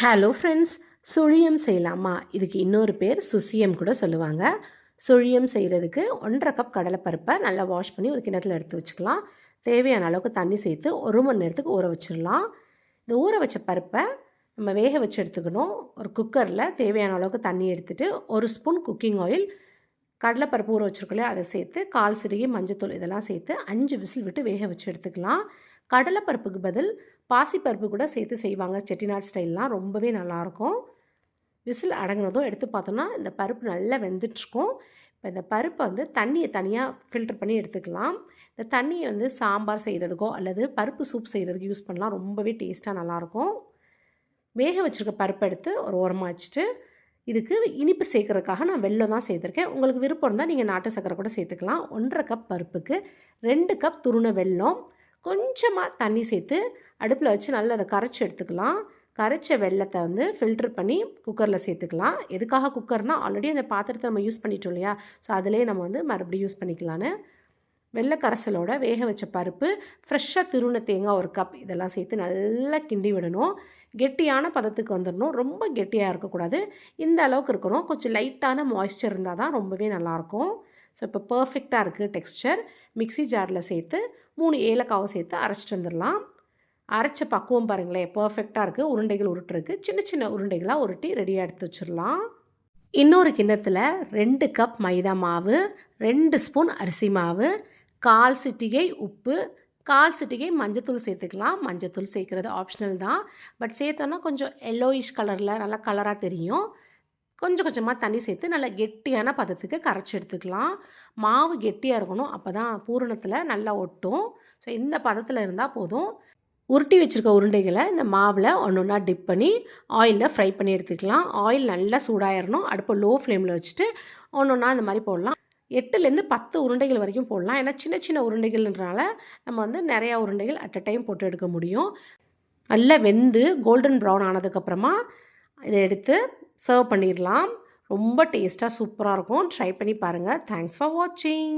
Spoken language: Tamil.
ஹலோ ஃப்ரெண்ட்ஸ், சுழியம் செய்யலாமா? இதுக்கு இன்னொரு பேர் சுசியம் கூட சொல்லுவாங்க. சுழியம் செய்கிறதுக்கு 1.5 கப் கடலைப்பருப்பை நல்லா வாஷ் பண்ணி ஒரு கிண்ணத்தில் எடுத்து வச்சுக்கலாம். தேவையான அளவுக்கு தண்ணி சேர்த்து 1 மணி நேரத்துக்கு ஊற வச்சிடலாம். இந்த ஊற வச்ச பருப்பை நம்ம வேக வச்சு எடுத்துக்கணும். ஒரு குக்கரில் தேவையான அளவுக்கு தண்ணி எடுத்துகிட்டு 1 ஸ்பூன் குக்கிங் ஆயில், கடலைப்பருப்பு ஊற வச்சுருக்கோம் அதை சேர்த்து 1/4 சிட்டிகை மஞ்சத்தூள் இதெல்லாம் சேர்த்து 5 விசில் விட்டு வேக வச்சு எடுத்துக்கலாம். கடலைப்பருப்புக்கு பதில் பாசிப்பருப்பு கூட சேர்த்து செய்வாங்க. செட்டிநாடு ஸ்டைல்லாம் ரொம்பவே நல்லாயிருக்கும். விசில் அடங்கினதும் எடுத்து பார்த்தோம்னா இந்த பருப்பு நல்லா வெந்துட்டுருக்கும். இப்போ இந்த பருப்பை தண்ணியை தனியாக ஃபில்டர் பண்ணி எடுத்துக்கலாம். இந்த தண்ணியை சாம்பார் செய்கிறதுக்கோ அல்லது பருப்பு சூப் செய்கிறதுக்கு யூஸ் பண்ணலாம். ரொம்பவே டேஸ்ட்டாக நல்லாயிருக்கும். வேக வச்சுருக்க பருப்பை எடுத்து ஒரு ஓரமாக வச்சுட்டு இதுக்கு இனிப்பு சேர்க்குறதுக்காக நான் வெல்லம் தான் சேர்த்துருக்கேன். உங்களுக்கு விருப்பம் இருந்தால் நீங்கள் நாட்டு சக்கரை கூட சேர்த்துக்கலாம். 1.5 கப் பருப்புக்கு 2 கப் துருண வெல்லம், கொஞ்சமாக தண்ணி சேர்த்து அடுப்பில் வச்சு நல்லா அதை கரைச்சி எடுத்துக்கலாம். கரைச்ச வெல்லத்தை ஃபில்டர் பண்ணி குக்கரில் சேர்த்துக்கலாம். எதுக்காக குக்கர்னால் ஆல்ரெடி அந்த பாத்திரத்தை நம்ம யூஸ் பண்ணிட்டோம் இல்லையா, ஸோ அதிலே நம்ம மறுபடியும் யூஸ் பண்ணிக்கலான்னு. வெள்ளை கரைசலோட வேக வச்ச பருப்பு, ஃப்ரெஷ்ஷாக திருவுண தேங்காய் 1 கப் இதெல்லாம் சேர்த்து நல்லா கிண்டி விடணும். கெட்டியான பதத்துக்கு வந்துடணும். ரொம்ப கெட்டியாக இருக்கக்கூடாது, இந்த அளவுக்கு இருக்கணும். கொஞ்சம் லைட்டான மாய்ஸ்சர் இருந்தால் தான் ரொம்பவே நல்லாயிருக்கும். ஸோ இப்போ பர்ஃபெக்டாக இருக்குது டெக்ஸ்சர். மிக்ஸி ஜாரில் சேர்த்து 3 ஏலக்காவும் சேர்த்து அரைச்சிட்டு வந்துடலாம். அரைச்ச பக்குவம் பாருங்களேன், பர்ஃபெக்டாக இருக்குது. உருண்டைகள் உருட்டுறதுக்கு சின்ன சின்ன உருண்டைகளாக உருட்டி ரெடியாக எடுத்து வச்சிடலாம். இன்னொரு கிண்ணத்தில் 2 கப் மைதா மாவு, 2 ஸ்பூன் அரிசி மாவு, 1/4 சிட்டிகை உப்பு, 1/4 சிட்டிகை மஞ்சத்தூள் சேர்த்துக்கலாம். மஞ்சத்தூள் சேர்க்குறது ஆப்ஷனல் தான், பட் சேர்த்தோன்னா கொஞ்சம் எல்லோயிஷ் கலரில் நல்லா கலராக தெரியும். கொஞ்சம் கொஞ்சமாக தண்ணி சேர்த்து நல்லா கெட்டியான பதத்துக்கு கரைச்சி எடுத்துக்கலாம். மாவு கெட்டியாக இருக்கணும், அப்போ தான் பூரணத்தில் நல்லா ஒட்டும். ஸோ இந்த பதத்தில் இருந்தால் போதும். உருட்டி வச்சுருக்க உருண்டைகளை இந்த மாவில் ஒன்று ஒன்றா டிப் பண்ணி ஆயிலில் ஃப்ரை பண்ணி எடுத்துக்கலாம். ஆயில் நல்லா சூடாயிடணும். அடுப்பை லோ ஃப்ளேமில் வச்சுட்டு ஒன்று ஒன்றா இந்த மாதிரி போடலாம். 8லேருந்து 10 உருண்டைகள் வரைக்கும் போடலாம். ஏன்னா சின்ன சின்ன உருண்டைகள்ன்றனால நம்ம நிறையா உருண்டைகள் அட் அ டைம் போட்டு எடுக்க முடியும். நல்லா வெந்து கோல்டன் ப்ரௌன் ஆனதுக்கப்புறமா இதை எடுத்து சர்வ் பண்ணிடலாம். ரொம்ப டேஸ்ட்டாக சூப்பராக இருக்கும். ட்ரை பண்ணி பாருங்கள். தேங்க்ஸ் ஃபார் வாட்சிங்.